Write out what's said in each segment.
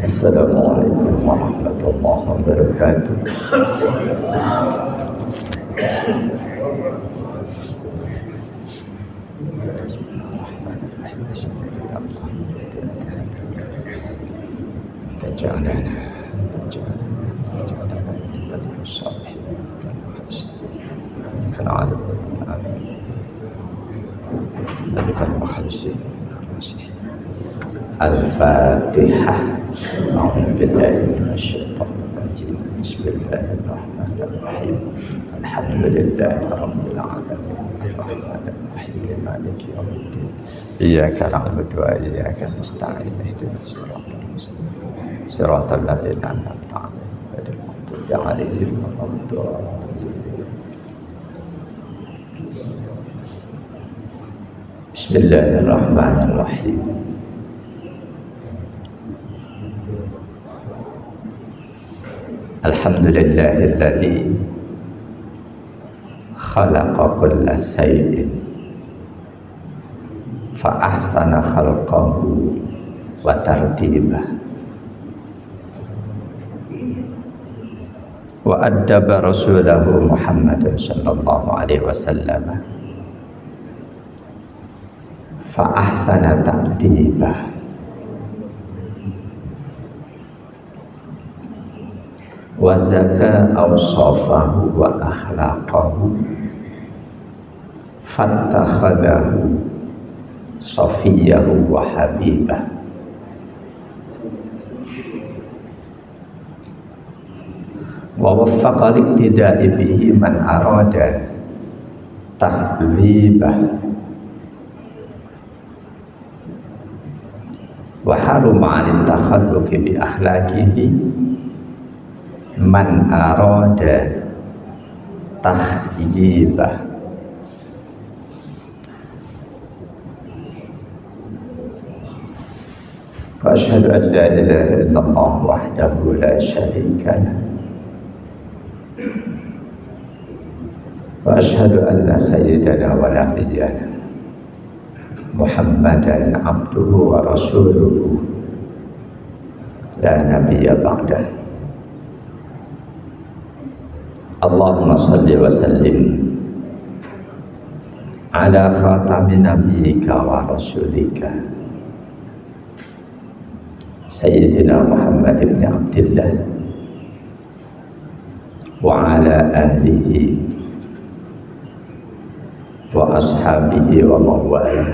Assalamualaikum warahmatullahi wabarakatuh. Taj'alana min balikal salihin kal alim balikal muhsin Al-Fatihah. A'udzu billahi minasyaitonir rajim. Bismillahirrahmanirrahim. Alhamdulillahi rabbil alamin. Arrahmanir rahim. Maliki yaumiddin. Iyyaka na'budu wa iyyaka nasta'in. Ihdinas siratal mustaqim. Siratal ladzina an'amta 'alaihim ghairil maghdubi 'alaihim waladdallin. Bismillahirrahmanirrahim. Alhamdulillahilladzi khalaqa kulla shay'in fa ahsana khalqahu wa tartibah wa addaba rasulahu Muhammadan sallallahu alaihi wasallam fa ahsana ta'dibah wa zaka awsafahu wa akhlaqahu fattakhadahu safiyahu wa habibah wa waffaqa liqtida'i bihi man arada tahdzibah wa haruma 'anil takhalluqi bi akhlaqihi man arada tahyibah. Wa asyhadu an la ilaha illallah wahdahu la syarika lah wa asyhadu anna sayyidana wa nabiyyana Muhammadan abduhu wa rasuluhu la nabiyya ba'dah. Allahumma salli wa sallim ala khatamin nabiyyika wa rasulika Sayyidina Muhammad ibn Abdillah wa ala ahlihi wa ashabihi wa mawala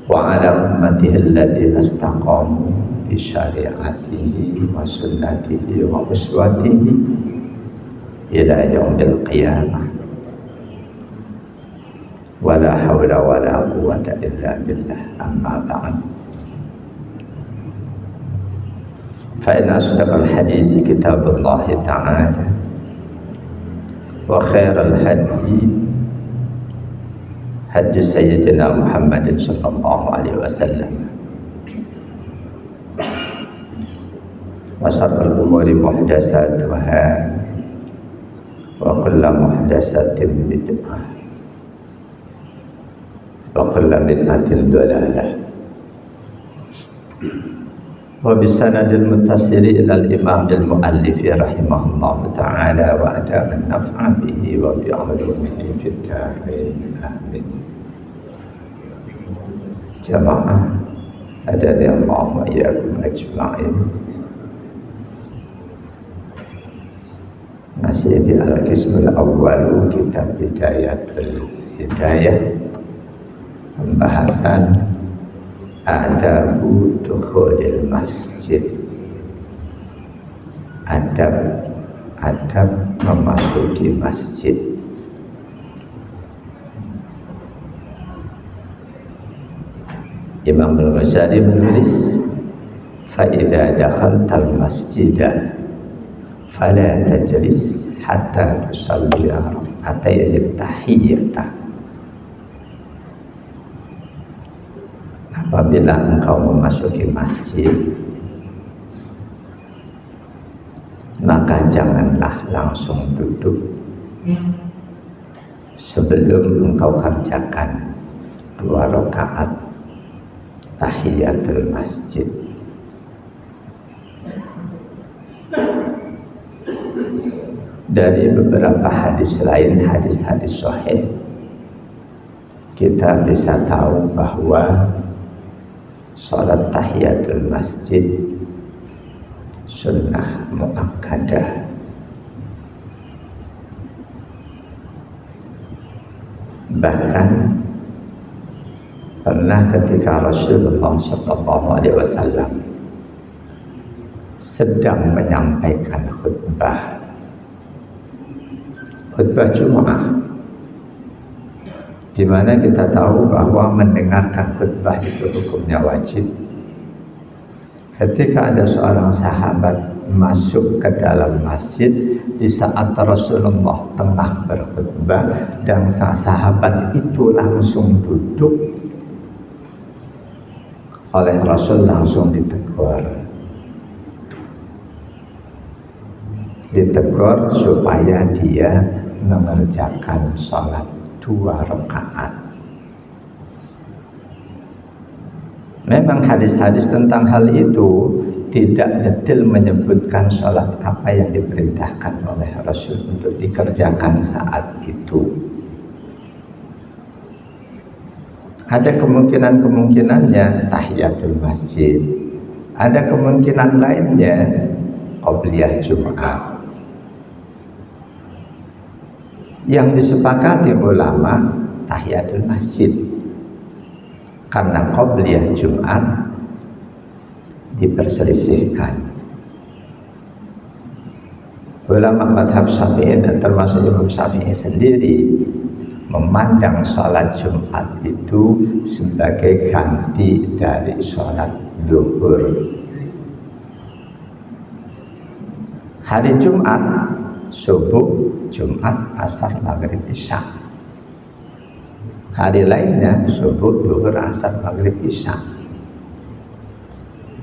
wa ala ummatihi alladhina istaqamu bi syari'atihi wa sunnatihi wa uswatihi ila yaumil qiyamah. Wala hawla wala quwwata illa billah. Amma ba'd. Fa inna asdaqal hadisi kitabullah ta'ala wa khairal hadi hadi sayyidina Muhammadin sallallahu alaihi wasallam wa sharral umuri muhdatsatuha wa kullu muhdatsatin bid'ah wa kullu bid'atin dhalalah wa bisanadil muttasili ilal imam al muallif rahimahullah ta'ala wa adama an-naf'a bihi wa bi 'ulumihi fid dharain amin. Jamaah hadani Allah wa iyyakum ajma'in. Masih di Al-Qismul Awwal kitab Bidayatul Hidayah, pembahasan adabu dukhulil masjid, adab memasuki masjid. Imam Al-Ghazali menulis, fa idza dakhaltal masjidah fala tajlis hatta tusalli rak'atayn tahiyyah. Apabila engkau memasuki masjid, maka janganlah langsung duduk sebelum engkau kerjakan 2 rakaat tahiyatul masjid. Dari beberapa hadis lain, hadis-hadis sahih, kita bisa tahu bahwa sholat tahiyatul masjid sunnah muakkadah. Bahkan pernah ketika Rasulullah SAW sedang menyampaikan khutbah Jumat, di mana kita tahu bahwa mendengarkan khutbah itu hukumnya wajib. Ketika ada seorang sahabat masuk ke dalam masjid di saat Rasulullah tengah berkhutbah, dan sahabat itu langsung duduk, oleh Rasul langsung ditegur supaya dia mengerjakan sholat 2 rakaat. Memang hadis-hadis tentang hal itu tidak detail menyebutkan sholat apa yang diperintahkan oleh Rasul untuk dikerjakan saat itu. Ada kemungkinannya tahiyatul masjid, ada kemungkinan lainnya qobliyah Jumat. Yang disepakati ulama tahiyatul masjid, karena qobliyah Jumat diperselisihkan. Ulama madhab Syafi'i dan termasuk Imam Syafi'i sendiri memandang sholat Jumat itu sebagai ganti dari sholat zuhur. Hari Jumat subuh, Jumat, asar, maghrib, isya. Hari lainnya subuh, zuhur, asar, maghrib, isya.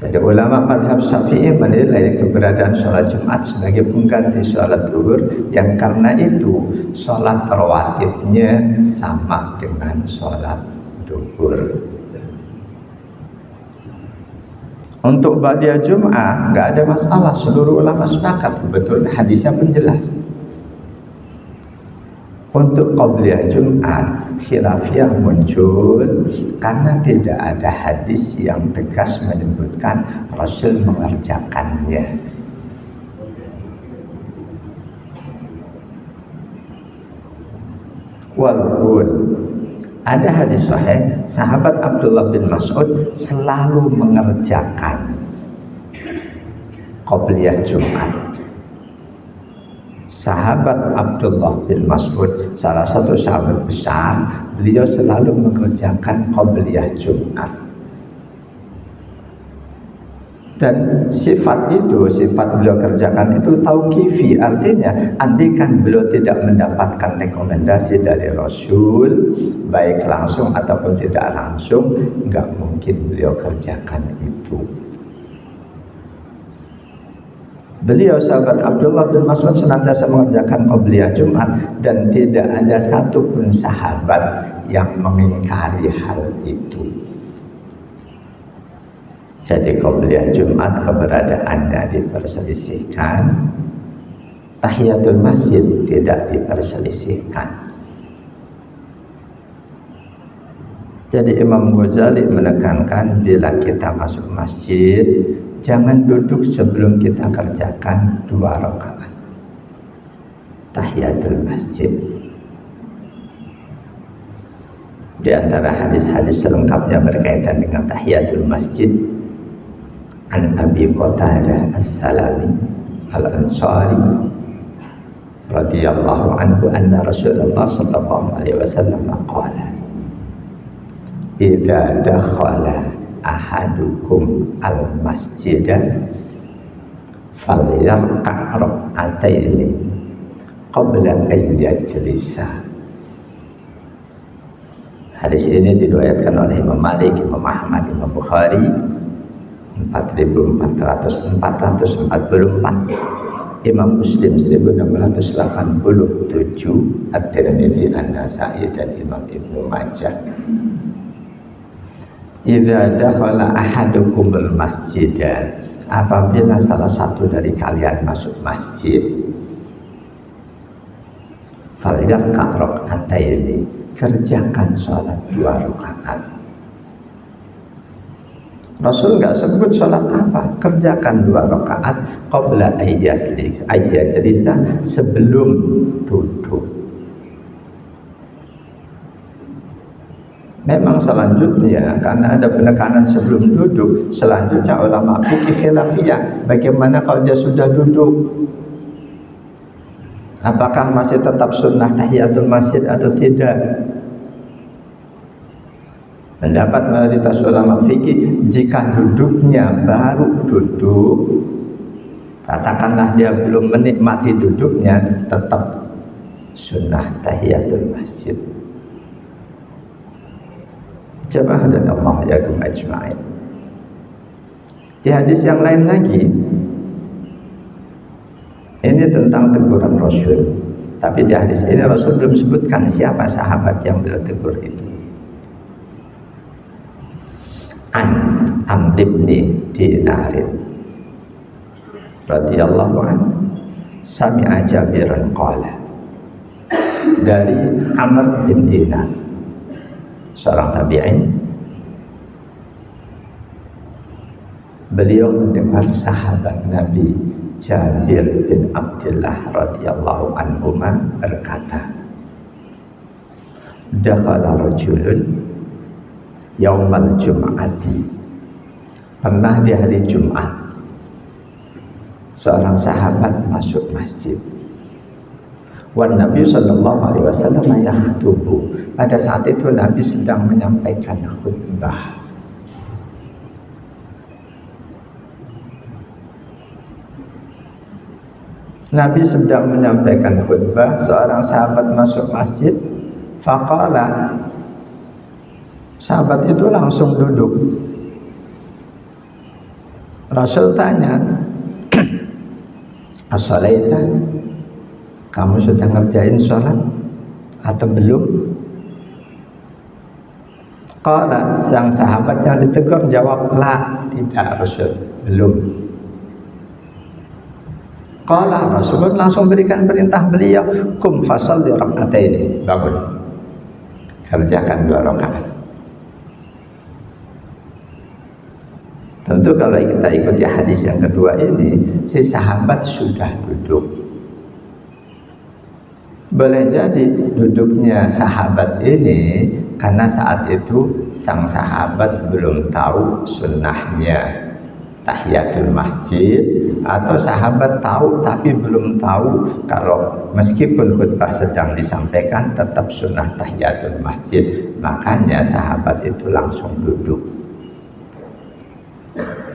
Jadi ulama madhab Syafi'i menilai keberadaan sholat Jumat sebagai pengganti sholat zuhur, yang karena itu sholat rawatibnya sama dengan sholat zuhur. Untuk ba'diyah Jum'ah nggak ada masalah, seluruh ulama sepakat, kebetulan hadisnya penjelas. Untuk qobliyah Jum'at khilafiyah muncul karena tidak ada hadis yang tegas menyebutkan Rasul mengerjakannya. Walaupun ada hadis sahih, sahabat Abdullah bin Mas'ud selalu mengerjakan qobliyah Jum'at. Sahabat Abdullah bin Mas'ud, salah satu sahabat besar, beliau selalu mengerjakan qobliyah Jum'at. Dan sifat beliau kerjakan itu tauqifi, artinya andikan beliau tidak mendapatkan rekomendasi dari Rasul, baik langsung ataupun tidak langsung, nggak mungkin beliau kerjakan itu. Beliau sahabat Abdullah bin Mas'ud senantiasa mengerjakan qobliyah Jumat, dan tidak ada satupun sahabat yang mengingkari hal itu. Jadi qobliyah Jumat keberadaannya diperselisihkan, tahiyatul masjid tidak diperselisihkan. Jadi Imam Ghazali menekankan bila kita masuk masjid, jangan duduk sebelum kita kerjakan 2 rakaat tahiyatul masjid. Di antara hadis-hadis selengkapnya berkaitan dengan tahiyatul masjid, an Abi Qatadah As-Salami Al-Ansari radhiyallahu anhu anna Rasulullah sallallahu alaihi wasallam qala idza dakhala ahadukum al-masjidah falyarka' rak'ataini qabla an yajlisa. Hadis ini diriwayatkan oleh Imam Malik, Imam Ahmad, Imam Bukhari 4444, Imam Muslim 1687, At-Tirmidzi, An-Nasa'i dan Imam Ibnu Majah. idza dakhala ahadukumul masjida, apabila salah satu dari kalian masuk masjid, falyarka' rak'ataini, kerjakan sholat 2 rakaat. Rasul nggak sebut sholat apa, kerjakan 2 rakaat qabla ayyajlisa, sebelum duduk. Memang selanjutnya karena ada penekanan sebelum duduk, selanjutnya ulama fikih khilafiyah, bagaimana kalau dia sudah duduk, apakah masih tetap sunnah tahiyatul masjid atau tidak? Pendapat mayoritas ulama fikih, jika duduknya baru duduk, katakanlah dia belum menikmati duduknya, tetap sunnah tahiyatul masjid. Jamaah dan Allah yakum ajma'in. Di hadis yang lain lagi, ini tentang teguran Rasul, tapi di hadis ini Rasul belum sebutkan siapa sahabat yang beliau tegur itu. Amr bin Dinar radhiyallahu anhu sami'a Jabiran qala, dari Amr bin Dinar, seorang tabi'in, beliau mendengar sahabat Nabi Jabir bin Abdullah radhiyallahu anhu berkata, dakhala rajulun yaumal jum'ati, pernah di hari Jumat seorang sahabat masuk masjid. Wan Nabi sallallahu alaihi wasallam yakhutubu, pada saat itu Nabi sedang menyampaikan khutbah. Nabi sedang menyampaikan khutbah, seorang sahabat masuk masjid, faqala, sahabat itu langsung duduk. Rasul tanya, as-shalaita, kamu sudah ngerjain sholat atau belum? Qala, sang sahabat yang ditegur jawab, la, tidak Rasul, belum. Qala, Rasul langsung berikan perintah beliau, kum fasalli rak'ataini, bangun, kerjakan 2 rakaat. Tentu kalau kita ikuti hadis yang kedua ini, si sahabat sudah duduk. Boleh jadi duduknya sahabat ini karena saat itu sang sahabat belum tahu sunnahnya tahiyatul masjid, atau sahabat tahu tapi belum tahu kalau meskipun khutbah sedang disampaikan tetap sunnah tahiyatul masjid, makanya sahabat itu langsung duduk.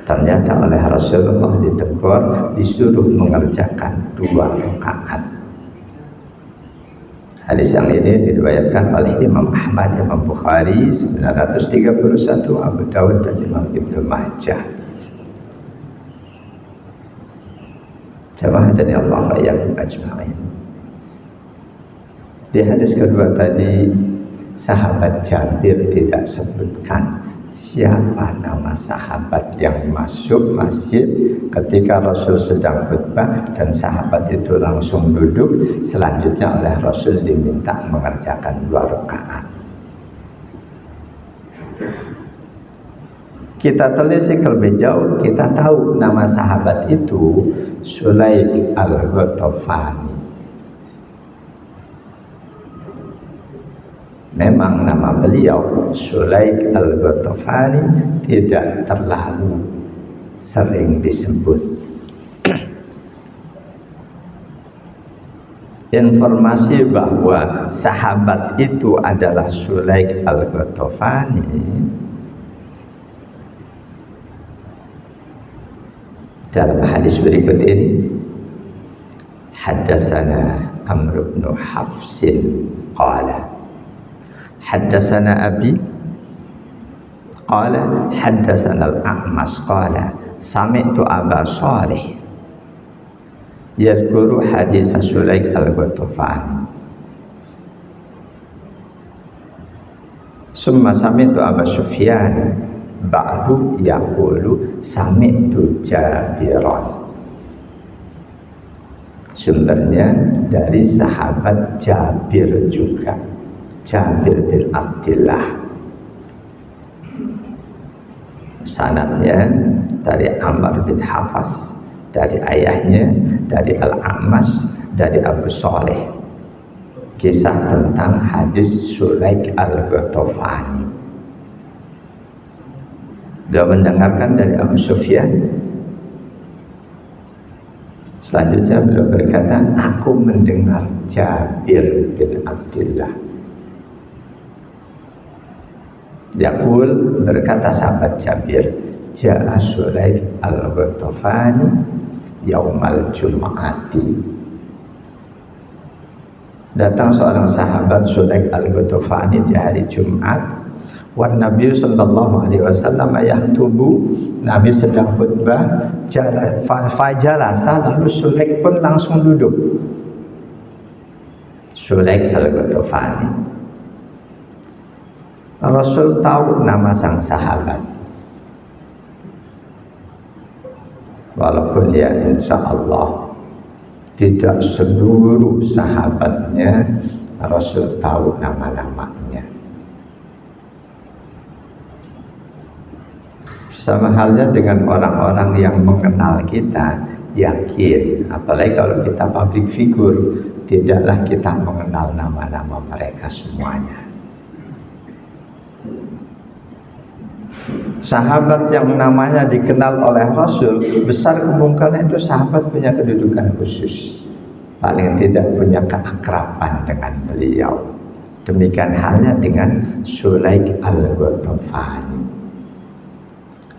Ternyata oleh Rasulullah ditegur, disuruh mengerjakan 2 rakaat. Hadis yang ini diriwayatkan oleh Imam Ahmad, Imam Bukhari 931, Abu Dawud dan Imam Ibnu Majah. Jamaah dan Allah yang ajma'in. Di hadis kedua tadi, sahabat Jabir tidak sebutkan siapa nama sahabat yang masuk masjid ketika Rasul sedang khutbah dan sahabat itu langsung duduk. Selanjutnya oleh Rasul diminta mengerjakan 2 rakaat. Kita telisik lebih jauh, kita tahu nama sahabat itu Sulaik al-Ghatafani. Memang nama beliau Sulaik al-Ghatafani tidak terlalu sering disebut. Informasi bahwa sahabat itu adalah Sulaik al-Ghatafani dalam hadis berikut ini. Haddatsana Amr bin Hafsin qala haddatsana abi qala haddatsana al-A'mas qala sami'tu Aba Shalih yazkuru hadis Sulaik al-Ghatafani. Summa sami'tu Aba Sufyan ba'du yaqulu sami'tu Jabiran. Sumbernya dari sahabat Jabir juga, Jabir bin Abdillah. Sanadnya dari Amr bin Hafs, dari ayahnya, dari Al-A'mas, dari Abu Saleh. Kisah tentang hadis Sulaik al-Ghatafani. Dia mendengarkan dari Abu Sufyan. Selanjutnya beliau berkata, aku mendengar Jabir bin Abdillah. Yaqul, berkata sahabat Jabir, ja'a Sulaik al-Ghatafani yaumal jum'ati. Datang seorang sahabat Sulaik al-Ghatafani di hari Jumat. Wan Nabi sallallahu alaihi wasallam yahtubu, Nabi sedang khutbah. Fajalasa, lalu Sulaik pun langsung duduk. Sulaik al-Ghatafani. Rasul tahu nama sang sahabat, walaupun ya insya Allah tidak seluruh sahabatnya Rasul tahu nama-namanya. Sama halnya dengan orang-orang yang mengenal kita, yakin, apalagi kalau kita public figure, tidaklah kita mengenal nama-nama mereka semuanya. Sahabat yang namanya dikenal oleh Rasul, besar kemungkinan itu sahabat punya kedudukan khusus, paling tidak punya keakraban dengan beliau. Demikian halnya dengan Sulaik al-Ghatafani.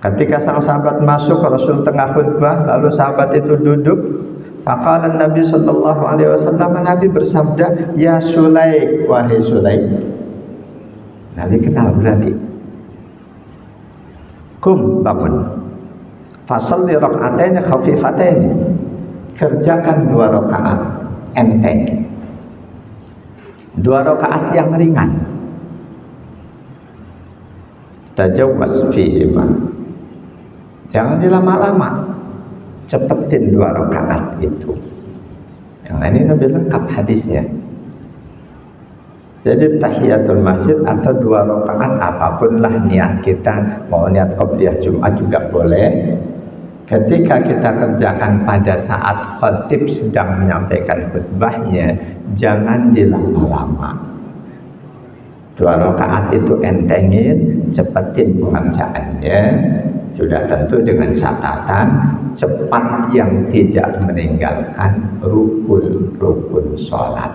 Ketika sang sahabat masuk, Rasul tengah khutbah, lalu sahabat itu duduk. Faqala Nabi sallallahu alaihi wasallam, Nabi bersabda, ya Sulaik, wahai Sulaik. Nabi kenal berarti. Kum, bangun. Fasalli raka'ataini khafifataini. Kerjakan 2 rakaat enteng. 2 rakaat yang ringan. Tajawwaz fihima. Jangan dilama-lama, cepetin 2 rakaat itu. Yang ini lebih lengkap hadisnya. Jadi tahiyatul masjid atau 2 rakaat apapun lah niat kita, mau niat qobliyah Jumat juga boleh. Ketika kita kerjakan pada saat khatib sedang menyampaikan khutbahnya, jangan dilama-lama. 2 rakaat itu entengin, cepetin pengerjaannya. Sudah tentu dengan catatan cepat yang tidak meninggalkan rukun-rukun sholat,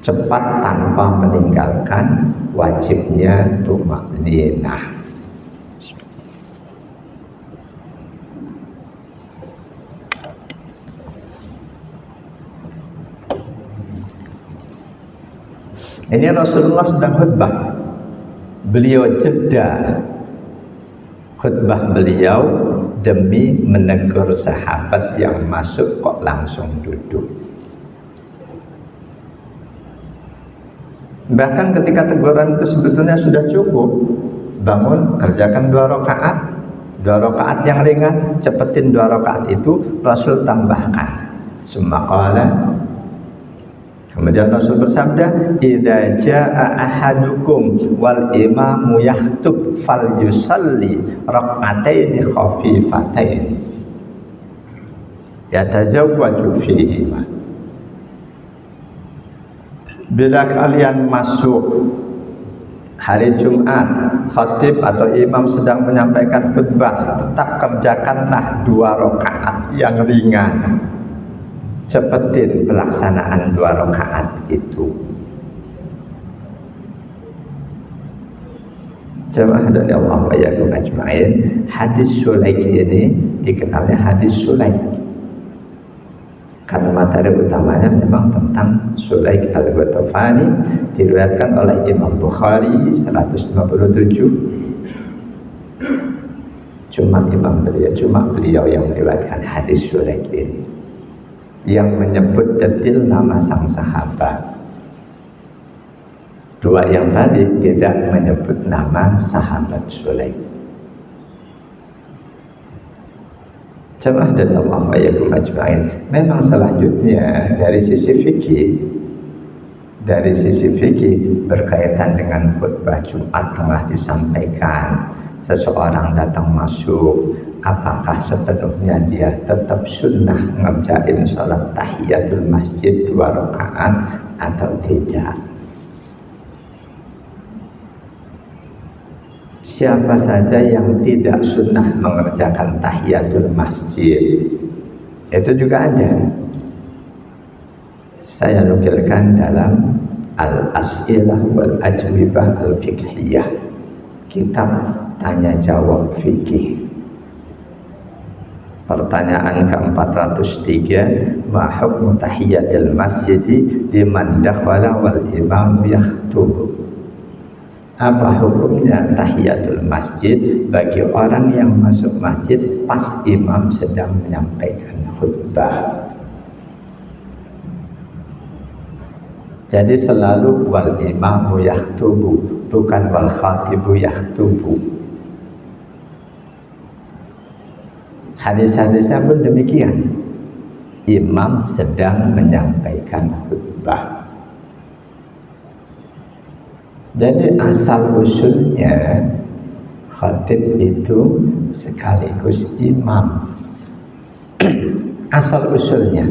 cepat tanpa meninggalkan wajibnya tumakninah. Ini Rasulullah sedang khutbah, beliau jeda khutbah beliau demi menegur sahabat yang masuk kok langsung duduk. Bahkan ketika teguran itu sebetulnya sudah cukup, bangun, kerjakan 2 rakaat, 2 rakaat yang ringan, cepetin 2 rakaat itu. Rasul tambahkan, summa qala, kemudian Rasul bersabda, idza jaa ahadukum wal imamu yahtub falyusalli rak'ataini khafifataini yatajawwaju fihima. Bila kalian masuk hari Jumat, khatib atau imam sedang menyampaikan khutbah, tetap kerjakanlah 2 rakaat yang ringan. Cepetin pelaksanaan 2 rakaat itu. Jamaah dari Allah wa yakum ajma'in, hadis Sulaik ini dikenalnya hadis Sulaik karena materi utamanya memang tentang Sulaik al-Ghatafani, diriwayatkan oleh Imam Bukhari 157. Cuma beliau yang meriwayatkan hadis Sulaik ini, yang menyebut detil nama sang sahabat. Dua yang tadi tidak menyebut nama sahabat Sulaim. Jamaah dan Allah wa yakum ajma'in. Memang selanjutnya dari sisi fikih berkaitan dengan khutbah Jumat telah disampaikan. Seseorang datang masuk, apakah sepenuhnya dia tetap sunnah ngerjain sholat tahiyatul masjid 2 rakaat atau tidak? Siapa saja yang tidak sunnah mengerjakan tahiyatul masjid, itu juga ada. Saya nukilkan dalam Al-As'ilah wal Ajwibah Al-Fiqhiyah, kitab tanya jawab fikih. Pertanyaan ke-403, ma hukmu tahiyatul masjid liman dakhala wal imam yakhthub? Apa hukumnya tahiyatul masjid bagi orang yang masuk masjid pas imam sedang menyampaikan khutbah? Jadi selalu wal imamu yakhtubu, bukan wal khatibu yakhtubu. Hadis-hadisnya pun demikian. Imam sedang menyampaikan khutbah. Jadi asal usulnya khatib itu sekaligus imam. Asal usulnya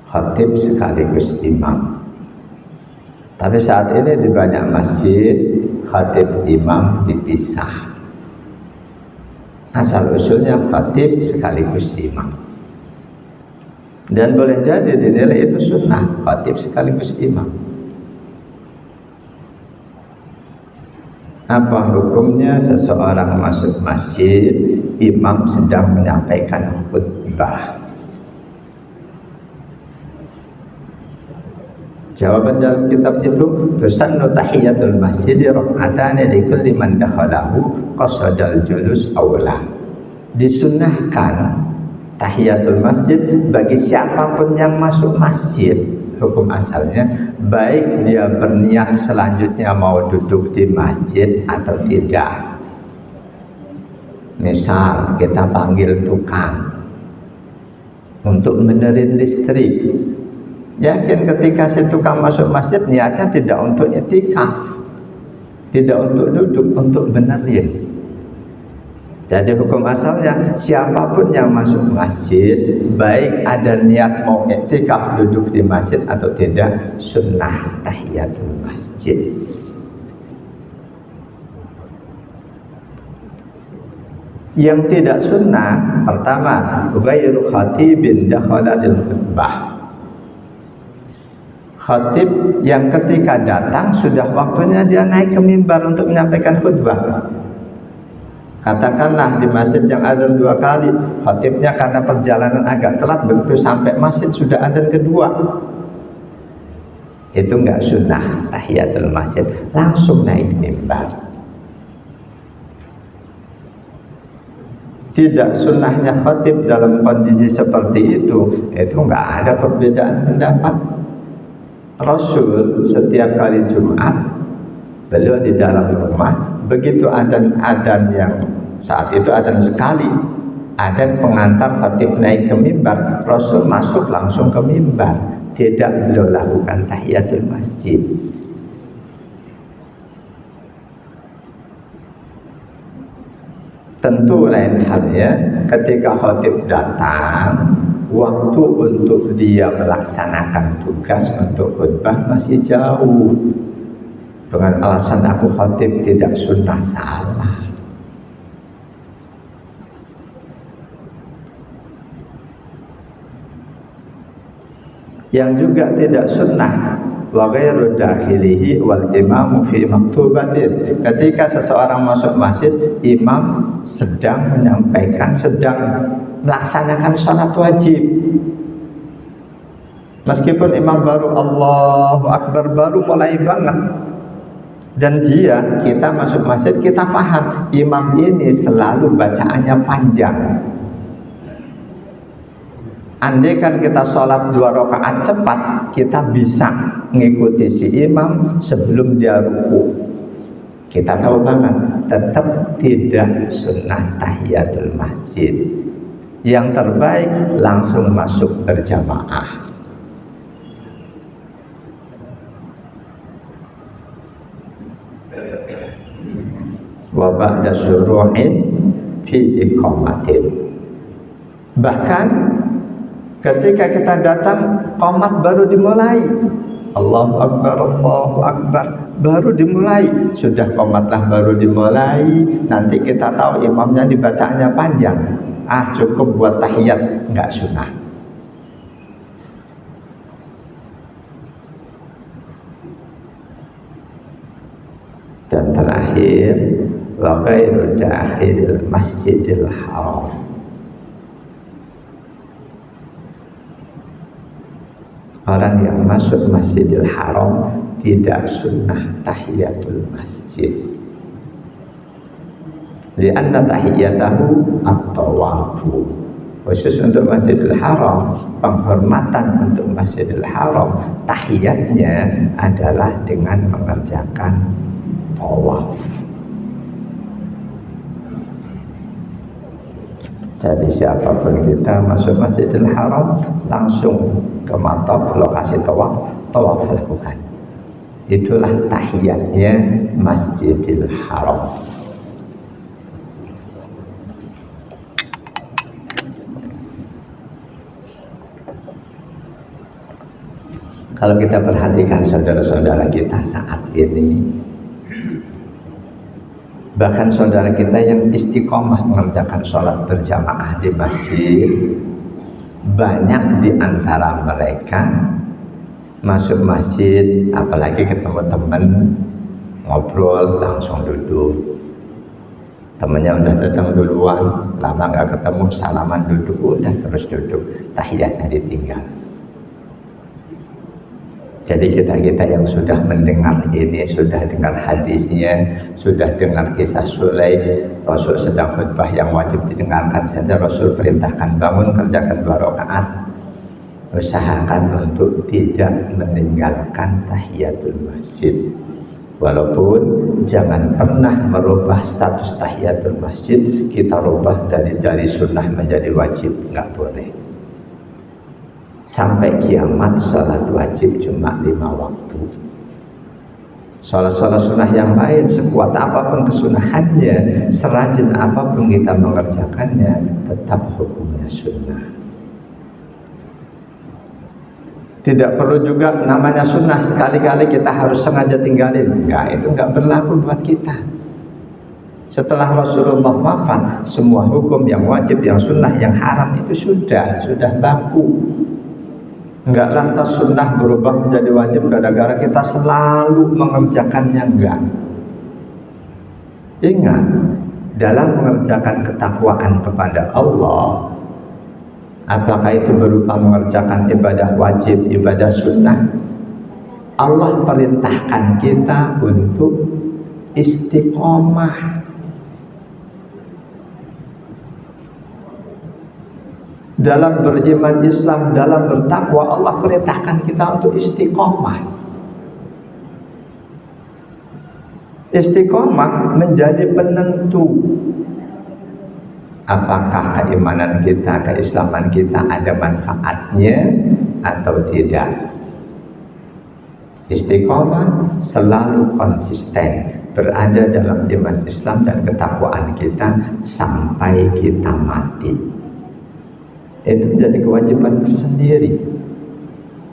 khatib sekaligus imam. Tapi saat ini di banyak masjid khatib imam dipisah. Asal usulnya khatib sekaligus imam. Dan boleh jadi dinilai itu sunnah, khatib sekaligus imam. Apa hukumnya seseorang masuk masjid, imam sedang menyampaikan khutbah? Jawaban dalam kitab itu, tusannu tahiyatul masjid rak'atani likulli man dakhalahu qasadal julus awla. Disunnahkan tahiyatul masjid bagi siapapun yang masuk masjid. Hukum asalnya, baik dia berniat selanjutnya mau duduk di masjid atau tidak. Misal kita panggil tukang untuk benerin listrik, yakin ketika si tukang masuk masjid niatnya tidak untuk i'tikaf, tidak untuk duduk, untuk benerin. Jadi hukum asalnya siapapun yang masuk masjid, baik ada niat mau i'tikaf duduk di masjid atau tidak, sunnah tahiyatul masjid. Yang tidak sunnah, pertama, ghairu khatibin dakhala lil khutbah. Khatib yang ketika datang sudah waktunya dia naik ke mimbar untuk menyampaikan khutbah. Katakanlah di masjid yang adzan 2 kali, khatibnya karena perjalanan agak telat, begitu sampai masjid sudah adzan kedua. Itu enggak sunnah tahiyatul masjid, langsung naik mimbar. Tidak sunnahnya khatib dalam kondisi seperti itu enggak ada perbedaan pendapat. Rasul setiap hari Jumat beliau di dalam rumah, begitu adzan yang saat itu adzan sekali, adzan pengantar khatib naik ke mimbar, Rasul masuk langsung ke mimbar, tidak beliau lakukan tahiyatul masjid. Tentu lain halnya ketika khatib datang, waktu untuk dia melaksanakan tugas untuk khutbah masih jauh. Dengan alasan aku khatib tidak sunnah, salah. Yang juga tidak sunnah, wa ghairu dakhilihi wal imamu fi maktubatin. Ketika seseorang masuk masjid, imam sedang menyampaikan, sedang melaksanakan sholat wajib. Meskipun imam baru Allahu Akbar, baru mulai banget, dan kita masuk masjid, kita paham imam ini selalu bacaannya panjang. Andai kan kita sholat 2 rakaat cepat, kita bisa mengikuti si imam sebelum dia ruku. Kita tahu banget, tetap tidak sunnah tahiyatul masjid. Yang terbaik langsung masuk berjamaah. Wa ba'da syuru'in fi iqamatin. Bahkan ketika kita datang, qomat baru dimulai. Allahu Akbar, baru dimulai. Sudah qomatlah baru dimulai. Nanti kita tahu imamnya dibacaannya panjang. Cukup buat tahiyat, enggak sunnah. Dan terakhir, wa ghairu dakhilil masjidil haram. Orang yang masuk Masjidil Haram tidak sunnah tahiyatul masjid. Lianna tahiyatahu at-tawafu. Khusus untuk Masjidil Haram, penghormatan untuk Masjidil Haram, tahiyatnya adalah dengan mengerjakan tawaf. Jadi siapapun kita masuk Masjidil Haram, langsung ke mataf, lokasi tawaf lakukan. Itulah tahiyatnya Masjidil Haram. Kalau kita perhatikan saudara-saudara kita saat ini, bahkan saudara kita yang istiqomah mengerjakan sholat berjamaah di masjid, banyak di antara mereka masuk masjid, apalagi ketemu teman, ngobrol langsung duduk. Temannya udah datang duluan, lama gak ketemu, salaman duduk, udah terus duduk, tahiyatnya ditinggal. Jadi kita yang sudah mendengar ini, sudah dengar hadisnya, sudah dengar kisah Sulaim, Rasul sedang khutbah yang wajib didengarkan saja, Rasul perintahkan bangun kerjakan 2 rakaat. Usahakan untuk tidak meninggalkan tahiyatul masjid. Walaupun jangan pernah merubah status tahiyatul masjid, kita rubah dari sunnah menjadi wajib, nggak boleh. Sampai kiamat sholat wajib cuma 5 waktu. Sholat-sholat sunnah yang lain, sekuat apapun kesunahannya, serajin apapun kita mengerjakannya, tetap hukumnya sunnah. Tidak perlu juga namanya sunnah sekali-kali kita harus sengaja tinggalin. Enggak, itu enggak berlaku buat kita. Setelah Rasulullah wafat, semua hukum yang wajib, yang sunnah, yang haram itu sudah baku. Enggak lantas sunnah berubah menjadi wajib gara-gara kita selalu mengerjakannya, enggak. Ingat, dalam mengerjakan ketakwaan kepada Allah, apakah itu berupa mengerjakan ibadah wajib, ibadah sunnah, Allah perintahkan kita untuk istiqomah. Dalam beriman Islam, dalam bertakwa, Allah perintahkan kita untuk istiqomah. Istiqomah menjadi penentu apakah keimanan kita, keislaman kita ada manfaatnya atau tidak. Istiqomah selalu konsisten berada dalam iman Islam dan ketakwaan kita sampai kita mati. Itu menjadi kewajiban tersendiri.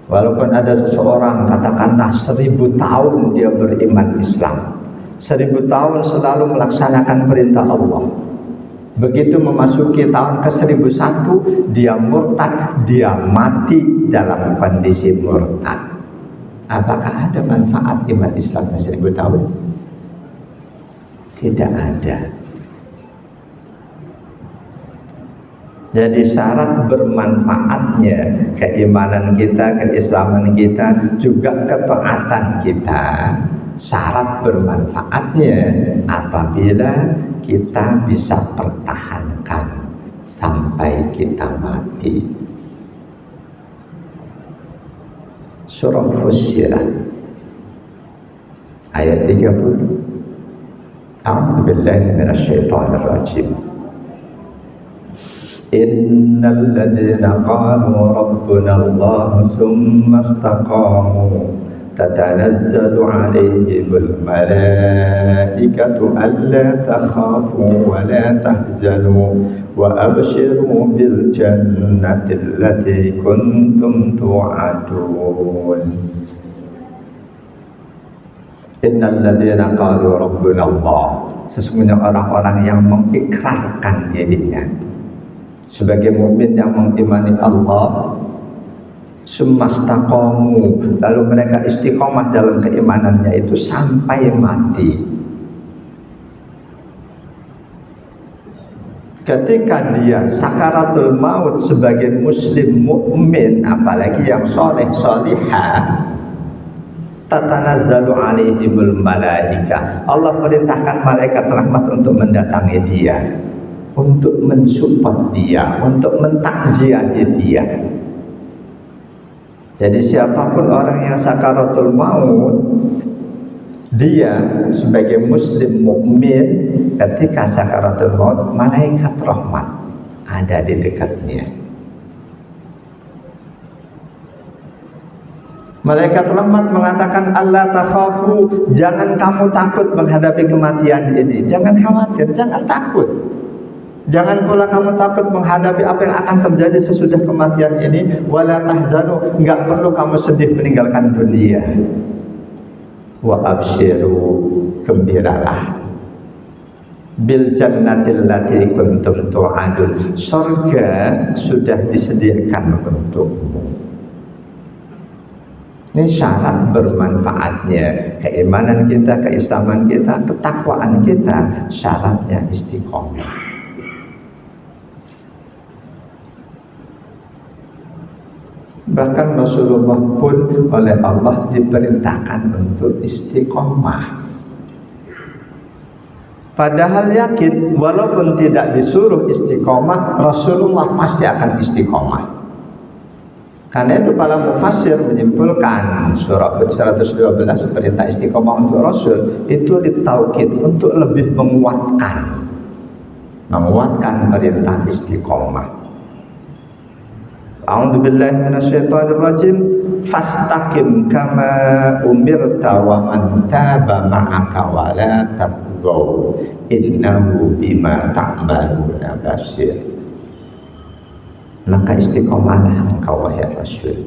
Walaupun ada seseorang katakanlah 1000 tahun dia beriman Islam, 1000 tahun selalu melaksanakan perintah Allah, begitu memasuki tahun ke-1001 dia murtad, dia mati dalam kondisi murtad. Apakah ada manfaat iman Islamnya 1000 tahun? Tidak ada. Jadi syarat bermanfaatnya keimanan kita, keislaman kita, juga ketaatan kita, syarat bermanfaatnya apabila kita bisa pertahankan sampai kita mati. surah Fussilat ayat 30. A'udzu billahi minasyaitonir rajim. Innal ladzina qalu rabbuna Allah tsumma istaqamu tatanazzalu 'alaihimul malaikatu alla takhafu wa la tahzanu wa abshiru bil jannati allati kuntum tu'adun. Innal ladzina qalu rabbuna Allah, sesungguhnya orang-orang yang mengikrarkan dirinya sebagai mukmin yang mengimani Allah, summastaqamu, lalu mereka istiqomah dalam keimanannya itu sampai mati. Ketika dia sakaratul maut sebagai muslim mukmin, apalagi yang soleh solihah, tatanazzalu alaihimul malaika, Allah perintahkan malaikat rahmat untuk mendatangi dia, untuk mensupport dia, untuk mentakziahi dia. Jadi siapapun orang yang sakaratul maut, dia sebagai muslim mukmin ketika sakaratul maut, malaikat rahmat ada di dekatnya. Malaikat rahmat mengatakan, Allah takhafu, jangan kamu takut menghadapi kematian ini. Jangan khawatir, jangan takut. Jangan pula kamu takut menghadapi apa yang akan terjadi sesudah kematian ini. Wala tahzanu, enggak perlu kamu sedih meninggalkan dunia. Wa abshiru, gembiralah. Bil jannatil lati kuntum tu'adun, surga sudah disediakan untukmu. Ini syarat bermanfaatnya keimanan kita, keislaman kita, ketakwaan kita, syaratnya istiqomah. Bahkan Rasulullah pun oleh Allah diperintahkan untuk istiqomah. Padahal yakin, walaupun tidak disuruh istiqomah, Rasulullah pasti akan istiqomah. Karena itu para mufassir menyimpulkan surah Hud 112 perintah istiqomah untuk Rasul itu ditaukid untuk lebih menguatkan perintah istiqomah. A'udzu billahi minasyaitonir rajim. Fastaqim kama umirta wa man taba ma'aka wa la tatghaw innahu bima ta'maluna basir. Maka istiqomahlah engkau wahai Rasul,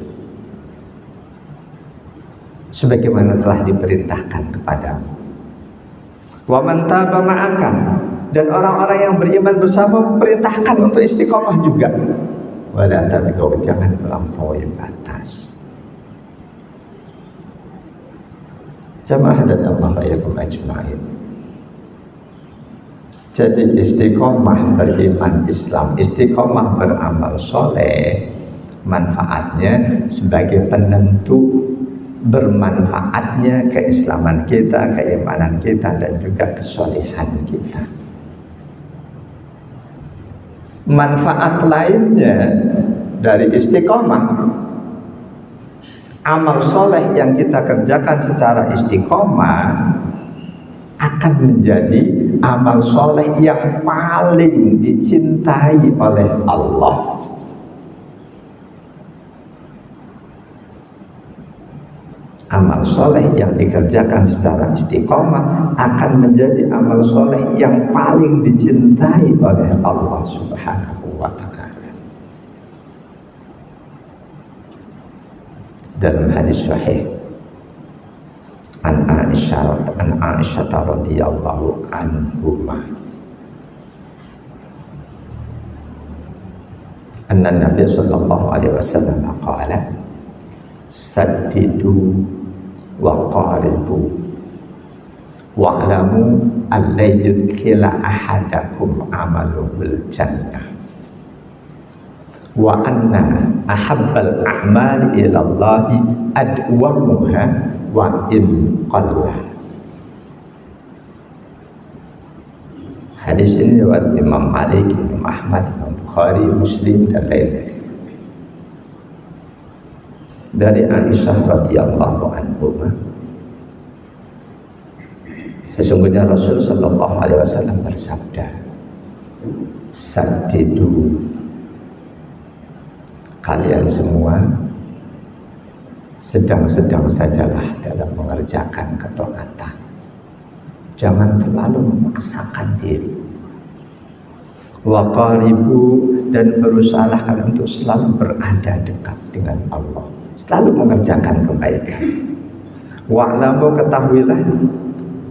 sebagaimana telah diperintahkan kepadamu. Wa man taba ma'aka, dan orang-orang yang beriman bersama perintahkan untuk istiqomah juga. Wa la tatghaw, jangan melampaui batas. Jamaah dan Allah yakum ajma'in. Jadi istiqomah beriman Islam, istiqomah beramal soleh, manfaatnya sebagai penentu bermanfaatnya keislaman kita, keimanan kita, dan juga kesolehan kita. Manfaat lainnya dari istiqomah, amal soleh yang kita kerjakan secara istiqomah akan menjadi amal soleh yang paling dicintai oleh Allah. Amal soleh yang dikerjakan secara istiqomah akan menjadi amal soleh yang paling dicintai oleh Allah Subhanahu wa ta'ala. Dalam hadis sahih an Aisyah radhiyallahu anhuma, anna Nabi sallallahu alaihi wasallam qala saddidu wa qaribu wa'lamu an la yudkhila ahadakum amaluhul jannah wa anna ahabbal a'mali ilallahi adwamuha wa in qalla. Hadis ini riwayat Imam Malik, Imam Ahmad, Imam Bukhari, Muslim, dan lain-lain. dari Aisyah radhiyallahu anha, sesungguhnya Rasul sallallahu alaihi wasallam bersabda, "Saddidu, kalian semua sedang-sedang sajalah dalam mengerjakan ketaatan. Jangan terlalu memaksakan diri. Wa qaribu, dan berusahalah kalian untuk selalu berada dekat dengan Allah, selalu mengerjakan kebaikan. Wa'lamu, ketahuilah,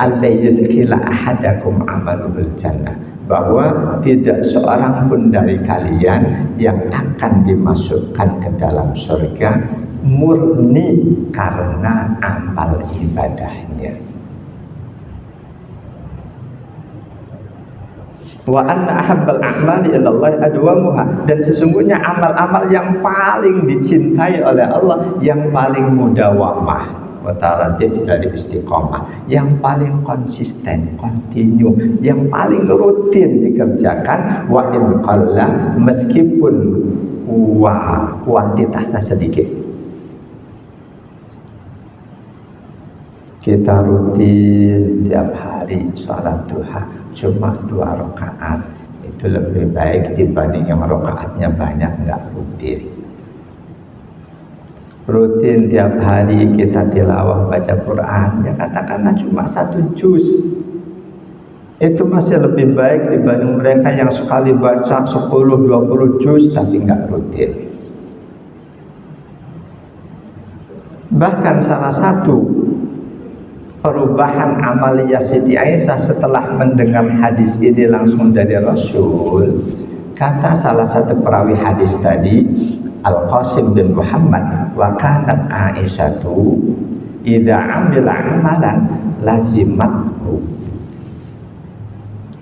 alla yudkhila ahadakum amaluhul jannah, bahwa tidak seorang pun dari kalian yang akan dimasukkan ke dalam surga murni karena amal ibadahnya. Wa anna ahabbal a'mali ilallahi adwamuha, dan sesungguhnya amal-amal yang paling dicintai oleh Allah, yang paling mudawamah, mutaradif dari istiqomah, yang paling konsisten, kontinu, yang paling rutin dikerjakan, wa in qalla, meskipun kuantitasnya sedikit. Kita rutin tiap hari sholat duha cuma 2 rakaat, itu lebih baik dibanding yang rakaatnya banyak nggak rutin. Rutin tiap hari kita tilawah baca Quran, ya katakanlah cuma 1 juz, itu masih lebih baik dibanding mereka yang sekali baca 10-20 juz tapi nggak rutin. Bahkan salah satu perubahan amaliyah Siti Aisyah setelah mendengar hadis ini langsung dari Rasul, kata salah satu perawi hadis tadi, Al-Qasim bin Muhammad, wa kanat Aisyatu idza amila amalan lazimathu,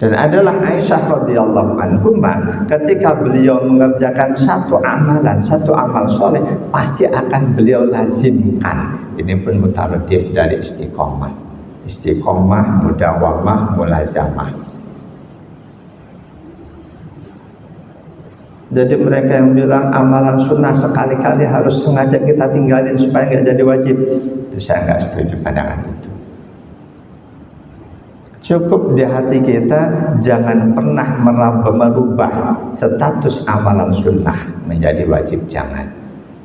dan adalah Aisyah radhiyallahu anha, ketika beliau mengerjakan satu amalan, satu amal soleh, pasti akan beliau lazimkan. Ini pun mutaradif dari istiqomah. Istiqomah, mudawamah, mulazamah. Jadi mereka yang bilang amalan sunnah sekali-kali harus sengaja kita tinggalin supaya nggak jadi wajib, itu saya nggak setuju pandangan itu. Cukup di hati kita, jangan pernah merubah status amalan sunnah menjadi wajib, jangan.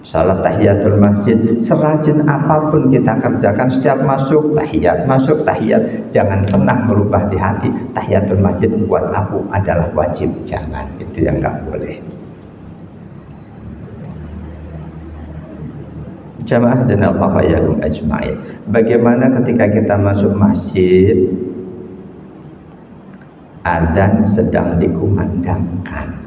Salat tahiyatul masjid, serajin apapun kita kerjakan, setiap masuk tahiyat, jangan pernah merubah di hati tahiyatul masjid buat aku adalah wajib, jangan. Itu yang nggak boleh. Jamaah dan Allah yakum ajma'in. Bagaimana ketika kita masuk masjid, adzan sedang dikumandangkan,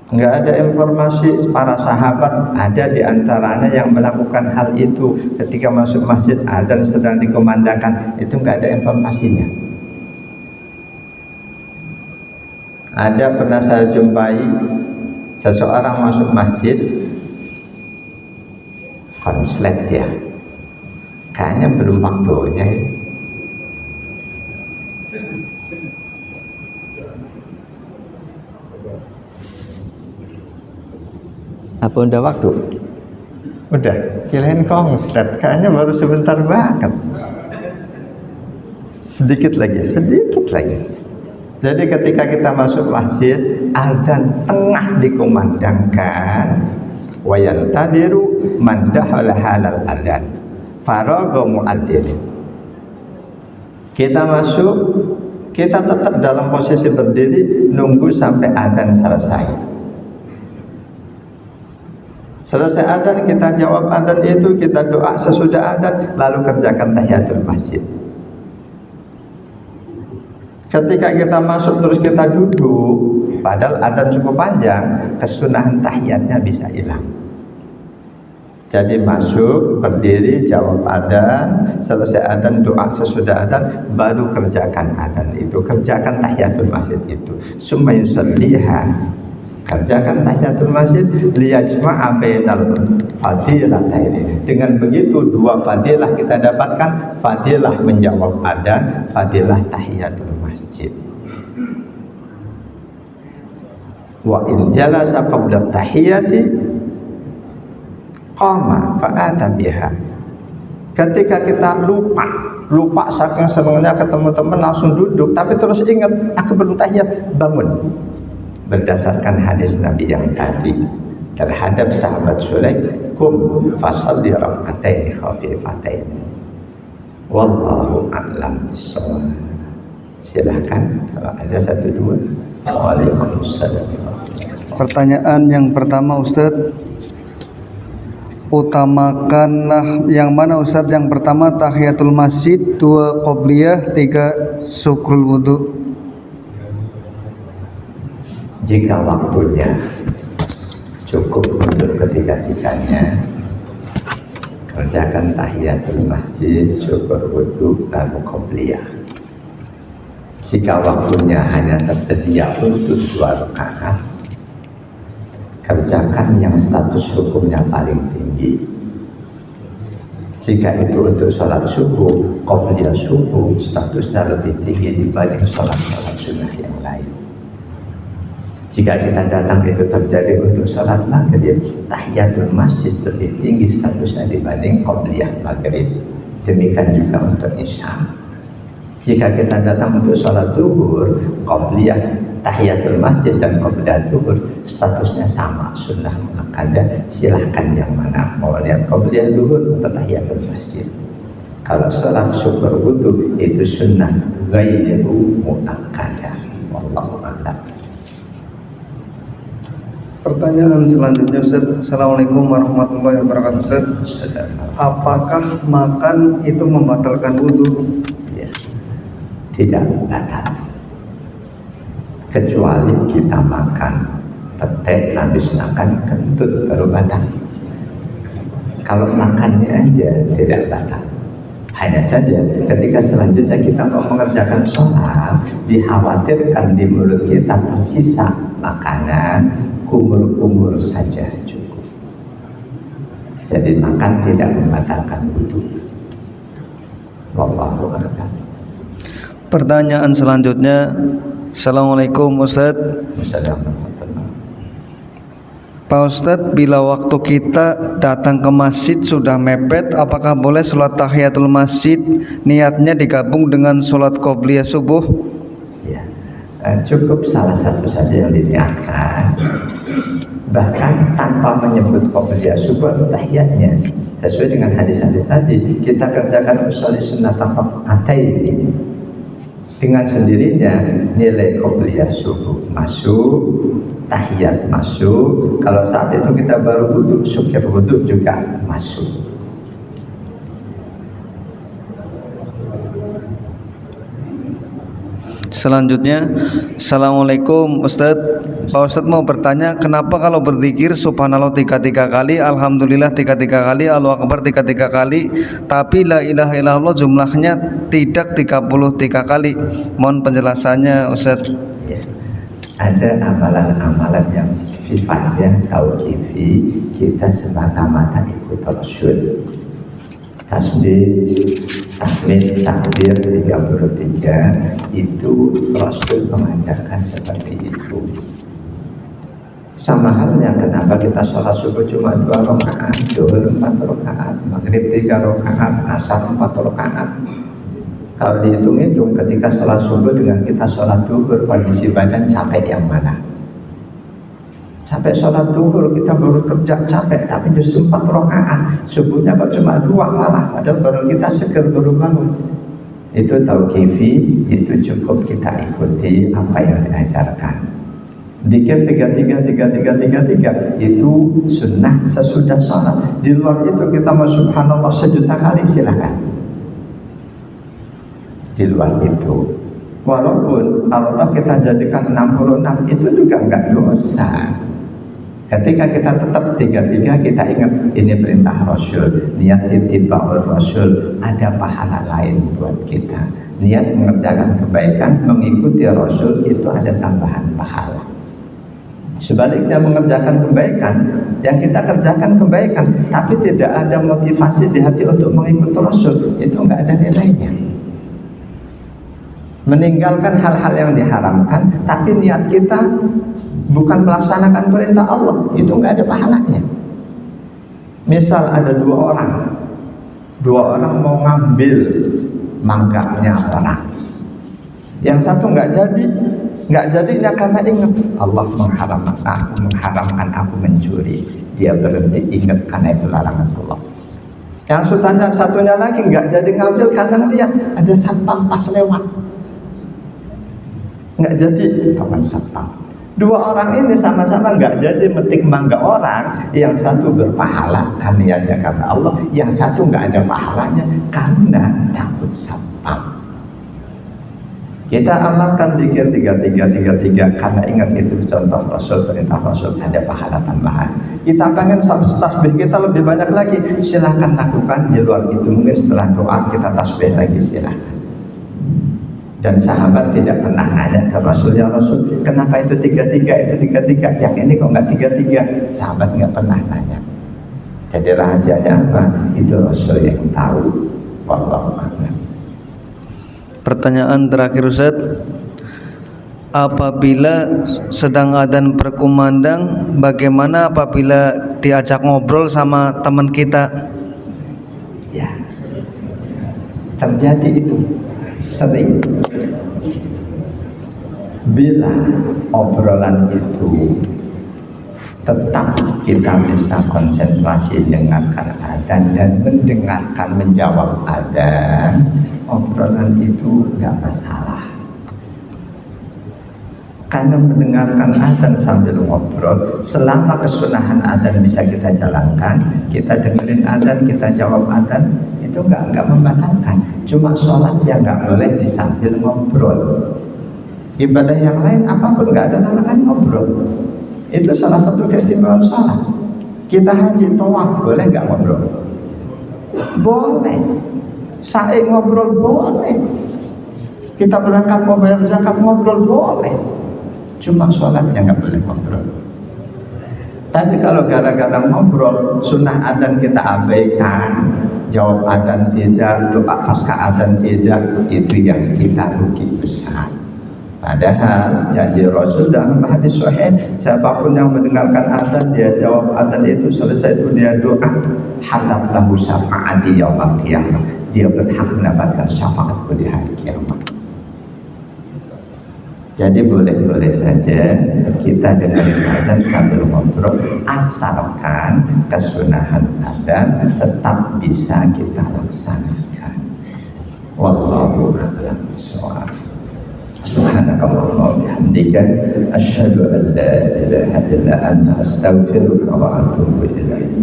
nggak ada informasi para sahabat ada di antaranya yang melakukan hal itu ketika masuk masjid adzan sedang dikumandangkan, itu nggak ada informasinya. Ada pernah saya jumpai seseorang masuk masjid konslet, ya kayaknya belum waktunya ini. Apa udah waktu? Udah, kirain konslet, kayaknya baru sebentar banget. Sedikit lagi. Jadi ketika kita masuk masjid, adzan tengah dikumandangkan, wa yantadiru man dakhala halal adzan faragha muadzin. Kita masuk, kita tetap dalam posisi berdiri nunggu sampai adzan selesai. Selesai adzan, kita jawab adzan itu, kita doa sesudah adzan, lalu kerjakan tahiyatul masjid. Ketika kita masuk terus kita duduk, padahal adzan cukup panjang, kesunahan tahiyatnya bisa hilang. Jadi masuk, berdiri, jawab adzan, selesai adzan, doa sesudah adzan, baru kerjakan adzan itu, kerjakan tahiyatul masjid itu. Summa yusalliha, kerjakan tahiyatul masjid, liyajma'a bainal fadilataini. Dengan begitu 2 fadilah kita dapatkan, fadilah menjawab adzan, fadilah tahiyatul masjid. Wa in jalasa qabla tahiyati qama fa'ata biha. Ketika kita lupa saking senangnya ketemu teman langsung duduk, tapi terus ingat aku belum tahiyat, bangun. Berdasarkan hadis Nabi yang tadi terhadap sahabat Sulaim, kum fasalli rak'ataini khafifataini. Wallahu a'lam bishawab. Silakan kalau ada satu dua. Waalaikumsalam. Pertanyaan yang pertama, Ustadz, utamakanlah yang mana, Ustadz? Yang pertama tahiyatul masjid, 2 qobliyah, 3 syukrul wudu. Jika waktunya cukup untuk ketiga-tiganya, kerjakan tahiyatul masjid, syukur wudu, lalu qobliyah. Jika waktunya hanya tersedia untuk 2 rakaat, kerjakan yang status hukumnya paling tinggi. Jika itu untuk sholat subuh, qobliyah subuh statusnya lebih tinggi dibanding sholat-sholat sunnah yang lain. Jika kita datang itu terjadi untuk sholat maghrib, tahiyatul masjid lebih tinggi statusnya dibanding qobliyah maghrib. Demikian juga untuk isya. Jika kita datang untuk sholat duhur, qobliyah tahiyatul masjid dan qobliyah duhur statusnya sama, sunnah muakkadah. Silahkan yang mana mau lihat qobliyah duhur atau tahiyatul masjid. Kalau sholat syukur wudu itu sunnah ghairu muakkadah. Wallahu a'lam. Pertanyaan selanjutnya, Ustaz. Assalamualaikum warahmatullahi wabarakatuh, Ustaz. Apakah makan itu membatalkan wudu? Ya, tidak batal. Kecuali kita makan petek, habis makan kentut baru batal. Kalau makannya aja tidak batal. Hanya saja ketika selanjutnya kita mau mengerjakan sholat, dikhawatirkan di mulut kita tersisa makanan, kumur-kumur saja cukup. Jadi makan tidak membatalkan wudu. Wallahu a'lam. Pertanyaan selanjutnya, Assalamualaikum Ustadz. Assalamualaikum. Pak Ustadz, bila waktu kita datang ke masjid sudah mepet, apakah boleh sholat tahiyatul masjid niatnya digabung dengan sholat qobliyah subuh? Ya, cukup salah satu saja yang diniatkan, bahkan tanpa menyebut qobliyah subuh atau tahiyatnya. Sesuai dengan hadis-hadis tadi, kita kerjakan usholi sunnah tanpa ataini. Dengan sendirinya nilai qobliyah subuh masuk, tahiyat masuk. Kalau saat itu kita baru wudhu, syukur wudhu juga masuk. Selanjutnya, Assalamualaikum Ustadz. Pak Ustadz mau bertanya, kenapa kalau berzikir subhanallah 33 kali, alhamdulillah 33 kali, Allahu akbar 33 kali, tapi la ilaha illallah jumlahnya tidak 33 kali? Mohon penjelasannya Ustadz. Ya. Ada amalan-amalan yang sifatnya tauqifi, kita semata-mata ikut Rasul. Tasbih, tahmid, takbir 33 itu Rasul mengajarkan seperti itu. Sama halnya kenapa kita sholat subuh cuma 2 rakaat, zuhur 4 rakaat, maghrib 3 rakaat, asar 4 rakaat. Kalau dihitung-hitung ketika sholat subuh dengan kita sholat duhur, kondisi badan capek yang mana? Capek sholat duhur, kita baru kerja capek, tapi justru 4 rakaat, subuhnya cuma 2 malah, padahal baru kita seger baru bangun. Itu tauqifi, itu cukup kita ikuti apa yang diajarkan. Dzikir 33 itu sunnah sesudah sholat. Di luar itu kita mau subhanallah 1.000.000 kali, silahkan. Di luar itu, walaupun kalau kita jadikan 66 itu juga enggak dosa. Ketika kita tetap 33, kita ingat ini perintah Rasul, niat ittiba'ur Rasul, ada pahala lain buat kita. Niat mengerjakan kebaikan, mengikuti Rasul itu ada tambahan pahala. Sebaliknya mengerjakan kebaikan, yang kita kerjakan kebaikan, tapi tidak ada motivasi di hati untuk mengikuti Rasul, itu enggak ada nilainya. meninggalkan hal-hal yang diharamkan, tapi niat kita bukan melaksanakan perintah Allah, itu nggak ada pahalanya. Misal ada dua orang mau ngambil mangganya orang, yang satu nggak jadinya karena ingat Allah mengharamkan aku mencuri, dia berhenti ingat karena itu larangan Allah. Yang satunya lagi nggak jadi ngambil karena lihat ada satpam pas lewat, nggak jadi kawan satpam. Dua orang ini sama-sama nggak jadi metik mangga orang, yang satu berpahala karena niatnya karena Allah, yang satu nggak ada pahalanya karena takut satpam. Kita amalkan zikir 3333 karena ingat itu contoh Rasul, perintah Rasul, ada pahala tambahan. Kita pengen tasbih kita lebih banyak lagi, silahkan lakukan. Di luar itu mungkin setelah doa kita tasbih lagi, silahkan. Dan sahabat tidak pernah nanya ke Rasul, ya Rasul, kenapa itu 33, itu 33, yang ini kok nggak 33? Sahabat nggak pernah nanya. Jadi rahasianya apa? Itu Rasul yang tahu. Wallahu a'lam. Pertanyaan terakhir Ustaz, apabila sedang adzan berkumandang, bagaimana apabila diajak ngobrol sama teman kita? Ya, terjadi itu sering. Bila obrolan itu tetap kita bisa konsentrasi dengarkan adzan dan mendengarkan, menjawab adzan, obrolan itu nggak masalah. Karena mendengarkan adzan sambil ngobrol, selama kesunahan adzan bisa kita jalankan, kita dengerin adzan, kita jawab adzan, itu nggak membatalkan. Cuma sholat yang nggak boleh disambil ngobrol. Ibadah yang lain apapun nggak ada larangan ngobrol. Itu salah satu keistimewaan sholat. Kita haji tawaf, boleh nggak ngobrol? Boleh. Sa'i ngobrol boleh. Kita berangkat mau bayar zakat ngobrol boleh. Cuma sholatnya nggak boleh ngobrol. Tapi kalau gara-gara ngobrol, sunnah adzan kita abaikan, jawab adzan tidak, doa pasca adzan tidak, itu yang kita rugi besar. Padahal janji Rasul dalam hadis sahih, siapapun yang mendengarkan adzan, dia jawab adzan itu, selesai itu dia doa, halat lahu syafa'ati yaumil qiyamah, dia berhak mendapatkan syafaatku di hari kiamat. Jadi boleh-boleh saja kita dengerin adzan sambil ngobrol, asalkan kesunahan adzan tetap bisa kita laksanakan. Wallahu a'lam bishawab. Subhanakallahumma wa bihamdika asyhadu an la ilaha illa anta astaghfiruka wa atubu ilaik.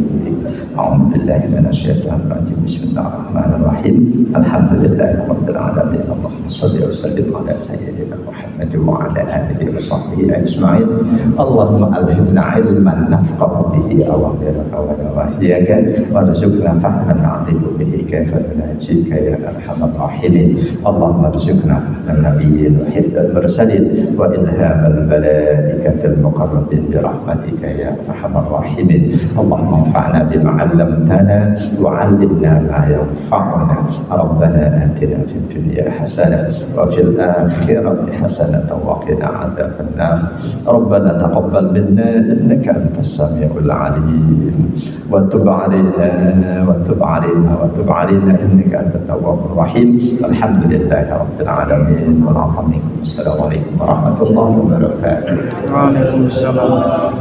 A'udzu billahi minasyaitonir rajim. Bismillahirrahmanirrahim. Alhamdulillahirabbil alamin. Allahumma shalli wa sallim ala sayyidina Muhammad wa ala alihi wa sahbihi ajma'in. Allahumma alhimna ilman nafqahu bihi awamiraka wa nawahyaka warzuqna fahman na'rifu bihi kaifa nunajika ya arhamar rahimin. Allahumma arzuqna fahman nabiyyin wa حفظ المرسلين وإلهام الملائكة المقربين برحمتك يا أرحم الراحمين. اللهم انفعنا بما علمتنا وعلمنا ما ينفعنا. ربنا آتنا في الدنيا حسنة وفي الآخرة حسنة وقنا عذاب النار. ربنا تقبل منا إنك أنت السميع العليم وتب علينا إنك أنت التواب الرحيم. الحمد لله رب العالمين. والعافية. Assalamualaikum warahmatullahi wabarakatuh. Waalaikumsalam.